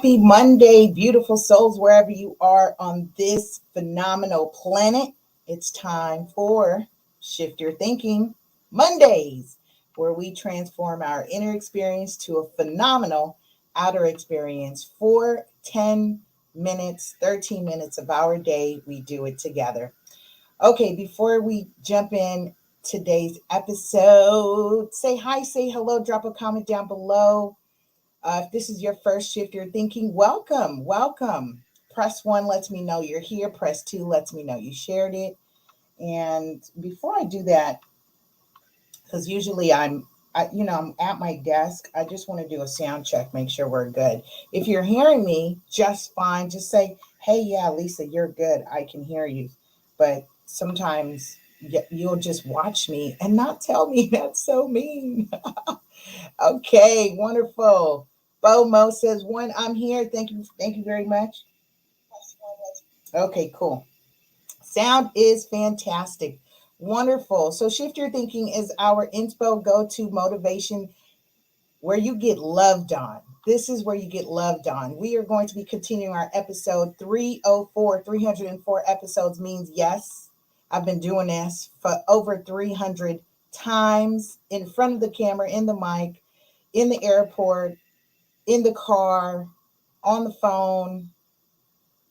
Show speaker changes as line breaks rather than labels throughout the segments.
Happy Monday, beautiful souls, wherever you are on this phenomenal planet. It's time for Shift Your Thinking Mondays, where we transform our inner experience to a phenomenal outer experience for 10 minutes, 13 minutes of our day. We do it together. Okay, before we jump in today's episode, say hi, say hello, drop a comment down below. If this is your first shift you're thinking, welcome, welcome. Press 1 lets me know you're here. Press 2 lets me know you shared it. And before I do that, because usually I'm at my desk. I just want to do a sound check, make sure we're good. If you're hearing me just fine, just say, hey, yeah, Lisa, you're good. I can hear you. But sometimes you'll just watch me and not tell me. That's so mean. Okay, wonderful. Bo Mo says, one, I'm here. Thank you. Thank you very much. Okay, cool. Sound is fantastic. Wonderful. So Shift Your Thinking is our inspo go-to motivation where you get loved on. This is where you get loved on. We are going to be continuing our episode 304. 304 episodes means yes. I've been doing this for over 300 times in front of the camera, in the mic, in the airport, in the car, on the phone,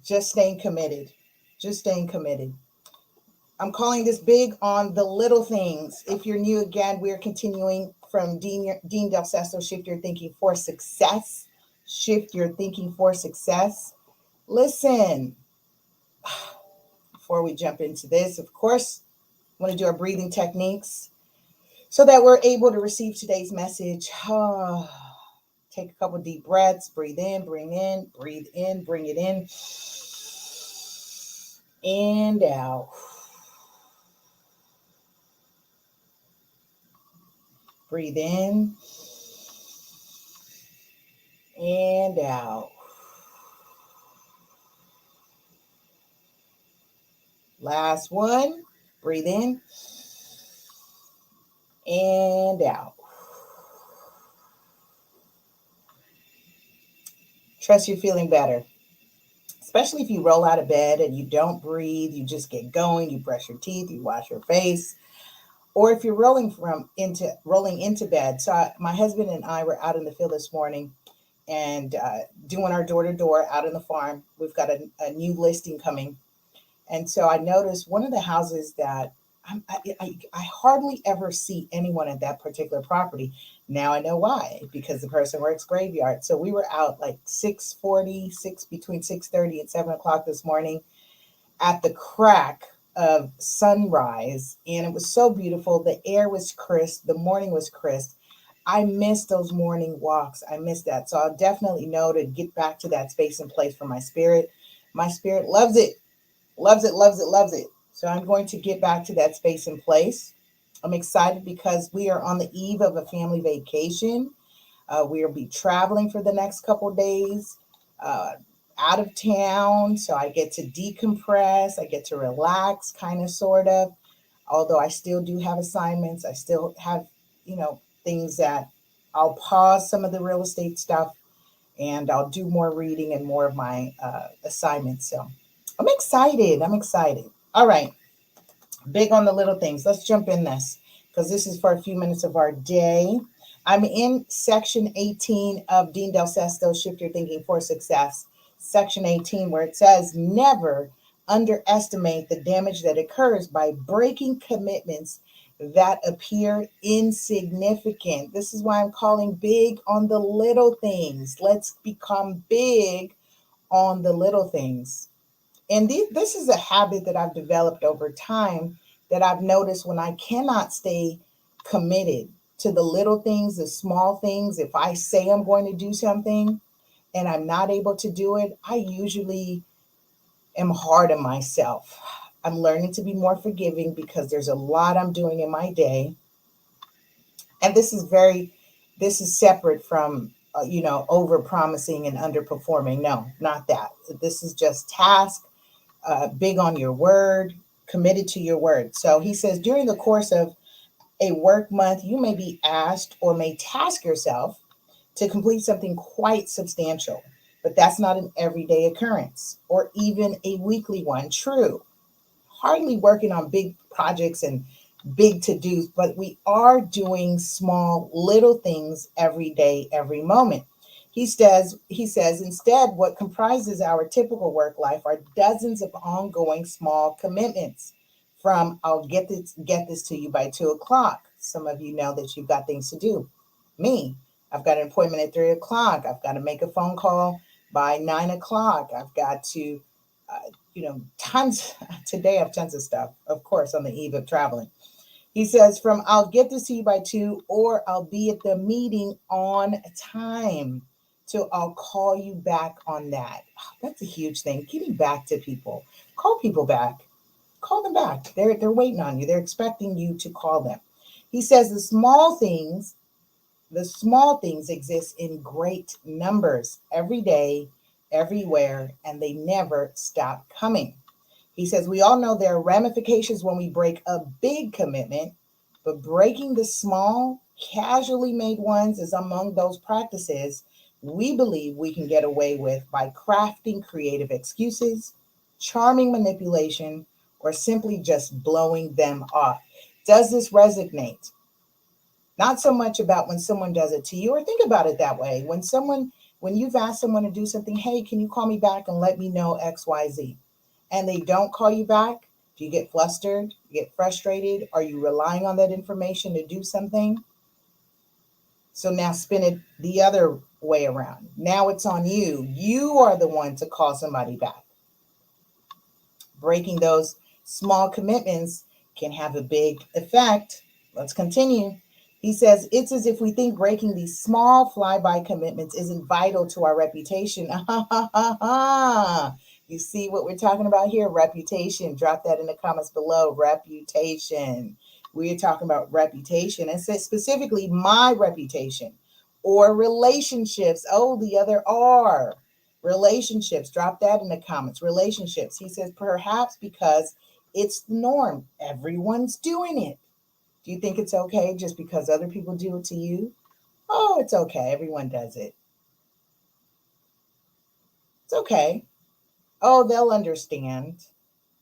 just staying committed. Just staying committed. I'm calling this big on the little things. If you're new again, we're continuing from Dean Del Sesto, Shift Your Thinking for Success. Shift Your Thinking for Success. Listen, before we jump into this, of course, I want to do our breathing techniques so that we're able to receive today's message. Take a couple deep breaths. Breathe in, bring in, breathe in, bring it in, and out. Breathe in and out. Last one. Breathe in and out. Trust you're feeling better. Especially if you roll out of bed and you don't breathe, you just get going, you brush your teeth, you wash your face. Or if you're rolling into bed. So my husband and I were out in the field this morning and doing our door-to-door out in the farm. We've got a new listing coming. And so I noticed one of the houses that I hardly ever see anyone at that particular property. Now I know why, because the person works graveyard. So we were out like 6:40, between 6:30 and 7 o'clock this morning at the crack of sunrise, and it was so beautiful. The air was crisp, the morning was crisp. I miss those morning walks. I miss that. So I'll definitely know to get back to that space and place for my spirit. My spirit loves it, loves it, loves it, loves it. So I'm going to get back to that space and place. I'm excited because we are on the eve of a family vacation. We'll be traveling for the next couple of days. Out of town, so I get to decompress, I get to relax, kind of, sort of. Although I still do have assignments, I still have, things that I'll pause some of the real estate stuff, and I'll do more reading and more of my assignments. So I'm excited. I'm excited. All right, big on the little things. Let's jump in this because this is for a few minutes of our day. I'm in section 18 of Dean Del Sesto, Shift Your Thinking for Success. Section 18, where it says, never underestimate the damage that occurs by breaking commitments that appear insignificant. This is why I'm calling big on the little things. Let's become big on the little things. And this is a habit that I've developed over time that I've noticed when I cannot stay committed to the little things, the small things. If I say I'm going to do something, and I'm not able to do it, I usually am hard on myself. I'm learning to be more forgiving because there's a lot I'm doing in my day. And this is separate from, over promising and underperforming. No, not that. This is just task, big on your word, committed to your word. So he says, during the course of a work month, you may be asked or may task yourself to complete something quite substantial. but that's not an everyday occurrence or even a weekly one. True. Hardly working on big projects and big to dos, but we are doing small little things every day, every moment. He says instead, what comprises our typical work life are dozens of ongoing small commitments. From I'll get this to you by 2 o'clock. Some of you know that you've got things to do. Me, I've got an appointment at 3 o'clock. I've got to make a phone call by 9 o'clock. I've got to tons today. I have tons of stuff, of course, on the eve of traveling. He says, from I'll get this to you by 2, or I'll be at the meeting on time, to I'll call you back on that. That's a huge thing. Getting back to people. Call people back. Call them back. They're waiting on you. They're expecting you to call them. He says the small things exist in great numbers every day, everywhere, and they never stop coming. He says, we all know there are ramifications when we break a big commitment, but breaking the small, casually made ones is among those practices we believe we can get away with by crafting creative excuses, charming manipulation, or simply just blowing them off. Does this resonate? Not so much about when someone does it to you, or think about it that way. When you've asked someone to do something, hey, can you call me back and let me know XYZ? And they don't call you back, do you get flustered? You get frustrated? Are you relying on that information to do something? So now spin it the other way around. Now it's on you. You are the one to call somebody back. Breaking those small commitments can have a big effect. Let's continue. He says, it's as if we think breaking these small flyby commitments isn't vital to our reputation. You see what we're talking about here? Reputation. Drop that in the comments below. Reputation. We're talking about reputation, and says specifically my reputation or relationships. Oh, the other R. Relationships. Drop that in the comments. Relationships. He says, perhaps because it's the norm. Everyone's doing it. Do you think it's okay just because other people do it to you? Oh, it's okay. Everyone does it. It's okay. Oh, they'll understand.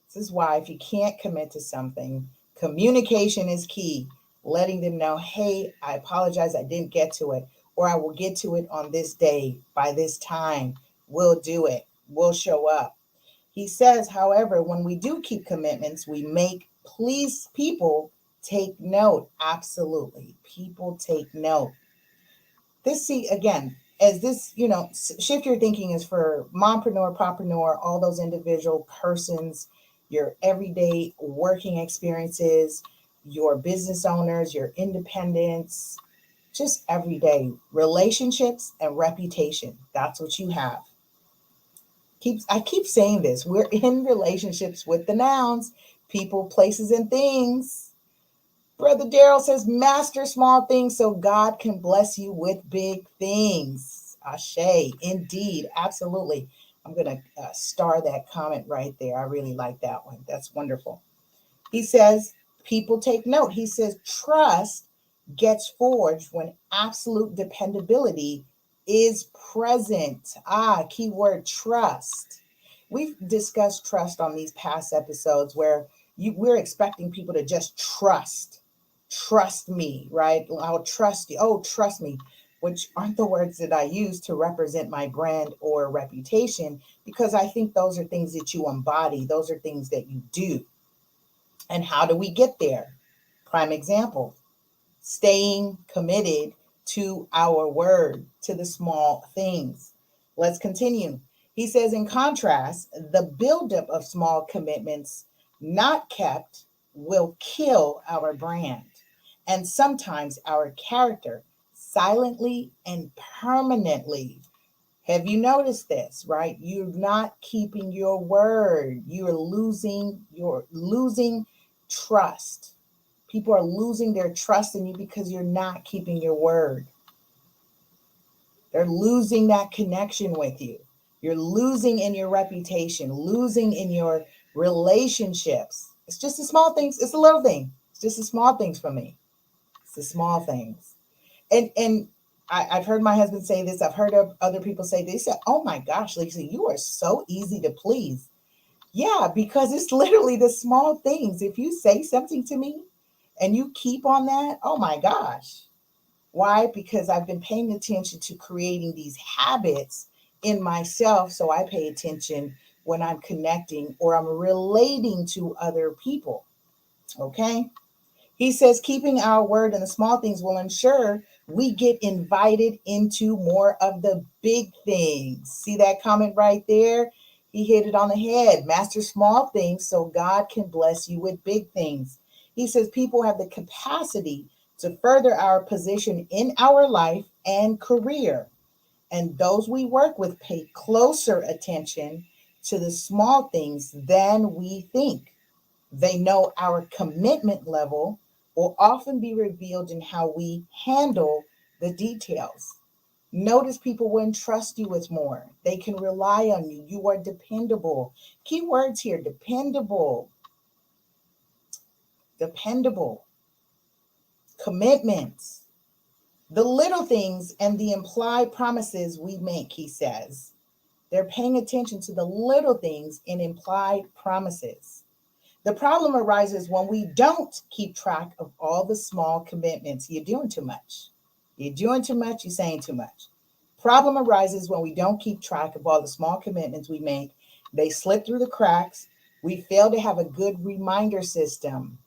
This is why if you can't commit to something, communication is key. Letting them know, hey, I apologize, I didn't get to it, or I will get to it on this day, by this time. We'll do it. We'll show up. He says, however, when we do keep commitments, we make please people take note. Absolutely. People take note. This, see, again, as this, shift your thinking is for mompreneur, popreneur, all those individual persons, your everyday working experiences, your business owners, your independents, just everyday relationships and reputation. That's what you have. I keep saying this. We're in relationships with the nouns, people, places, and things. Brother Daryl says, master small things so God can bless you with big things. Ashe, indeed, absolutely. I'm going to star that comment right there. I really like that one. That's wonderful. He says, people take note. He says, trust gets forged when absolute dependability is present. Keyword trust. We've discussed trust on these past episodes where we're expecting people to just trust me, right? I'll trust you. Oh, trust me, which aren't the words that I use to represent my brand or reputation, because I think those are things that you embody. Those are things that you do. And how do we get there? Prime example, staying committed to our word, to the small things. Let's continue. He says, in contrast, the buildup of small commitments not kept will kill our brand and sometimes our character silently and permanently. Have you noticed this, right? You're not keeping your word. You're losing trust. People are losing their trust in you because you're not keeping your word. They're losing that connection with you. You're losing in your reputation, losing in your relationships. It's just the small things. It's the little thing. It's just the small things for me. It's the small things. And I've heard my husband say this. I've heard of other people say this. They said, "Oh my gosh, Lisa, you are so easy to please." Yeah, because it's literally the small things. If you say something to me and you keep on that, oh my gosh. Why? Because I've been paying attention to creating these habits in myself. So I pay attention when I'm connecting or I'm relating to other people. Okay. He says, keeping our word in the small things will ensure we get invited into more of the big things. See that comment right there? He hit it on the head. Master small things so God can bless you with big things. He says, people have the capacity to further our position in our life and career. And those we work with pay closer attention to the small things than we think. They know our commitment level will often be revealed in how we handle the details. Notice people will entrust you with more. They can rely on you. You are dependable. Key words here: dependable, dependable, commitments, the little things and the implied promises we make, he says. They're paying attention to the little things and implied promises. The problem arises when we don't keep track of all the small commitments. You're doing too much. You're doing too much. You're saying too much. Problem arises when we don't keep track of all the small commitments we make. They slip through the cracks. We fail to have a good reminder system.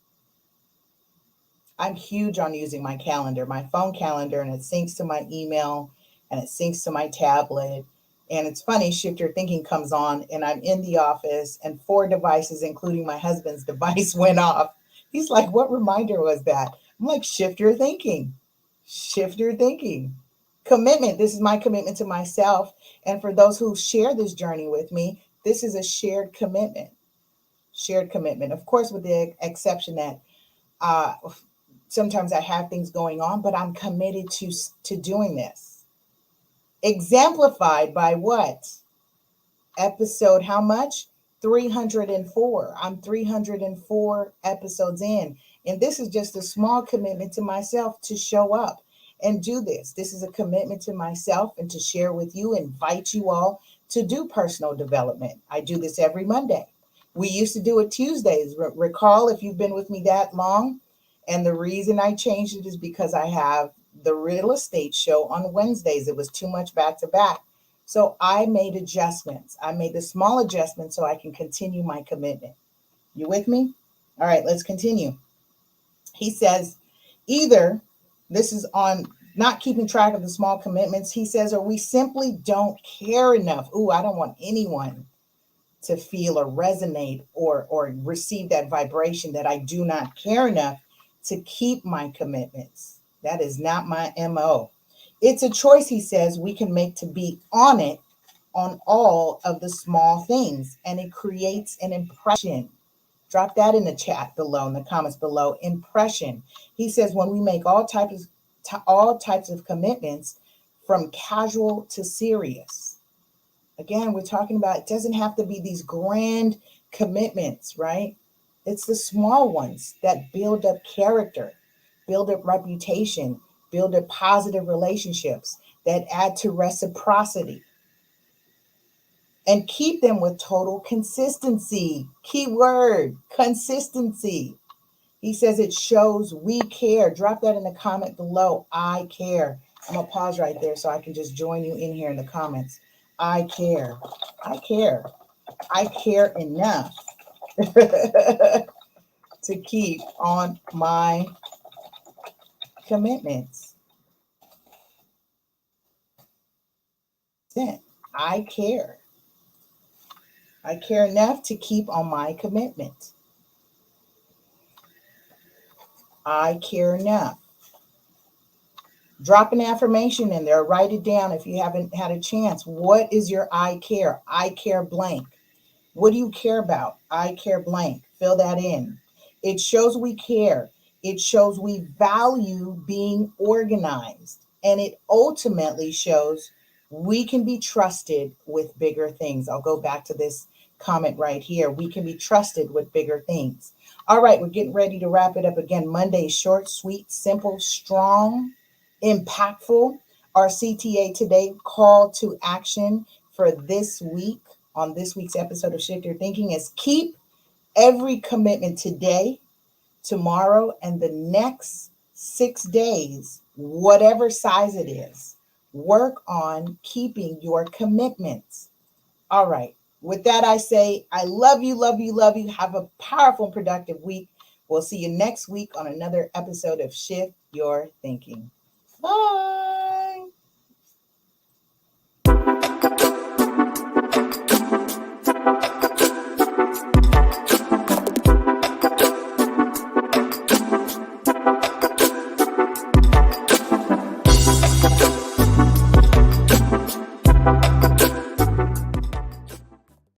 I'm huge on using my calendar, my phone calendar, and it syncs to my email and it syncs to my tablet. And it's funny, Shift Your Thinking comes on, and I'm in the office, and four devices, including my husband's device, went off. He's like, "What reminder was that?" I'm like, "Shift Your Thinking. Shift Your Thinking." Commitment. This is my commitment to myself. And for those who share this journey with me, this is a shared commitment. Shared commitment. Of course, with the exception that uh, sometimes I have things going on, but I'm committed to doing this. Exemplified by what? Episode how much? 304. I'm 304 episodes in. And this is just a small commitment to myself to show up and do this. This is a commitment to myself and to share with you, invite you all to do personal development. I do this every Monday. We used to do it Tuesdays. Recall if you've been with me that long. And the reason I changed it is because I have the real estate show on Wednesdays. It was too much back to back. So I made adjustments. I made the small adjustments so I can continue my commitment. You with me? All right, let's continue. He says, either this is on not keeping track of the small commitments, he says, or we simply don't care enough. Ooh, I don't want anyone to feel or resonate or receive that vibration that I do not care enough to keep my commitments. That is not my MO. It's a choice, he says, we can make to be on it on all of the small things, and it creates an impression. Drop that in the chat below, in the comments below. Impression. He says when we make all types of commitments, from casual to serious. Again, we're talking about it doesn't have to be these grand commitments, right? It's the small ones that build up character, build up reputation, build up positive relationships that add to reciprocity, and keep them with total consistency. Keyword: consistency. He says it shows we care. Drop that in the comment below. I care. I'm going to pause right there so I can just join you in here in the comments. I care. I care. I care enough to keep on my commitments. I care. I care enough to keep on my commitment. I care enough. Drop an affirmation in there. Write it down if you haven't had a chance. What is your I care? I care blank. What do you care about? I care blank. Fill that in. It shows we care. It shows we value being organized. And it ultimately shows we can be trusted with bigger things. I'll go back to this comment right here. We can be trusted with bigger things. All right, we're getting ready to wrap it up again. Monday, short, sweet, simple, strong, impactful. Our CTA today call to action for this week on this week's episode of Shift Your Thinking is keep every commitment today, tomorrow, and the next 6 days, whatever size it is. Work on keeping your commitments. All right. With that, I say, I love you, love you, love you. Have a powerful and productive week. We'll see you next week on another episode of Shift Your Thinking. Bye.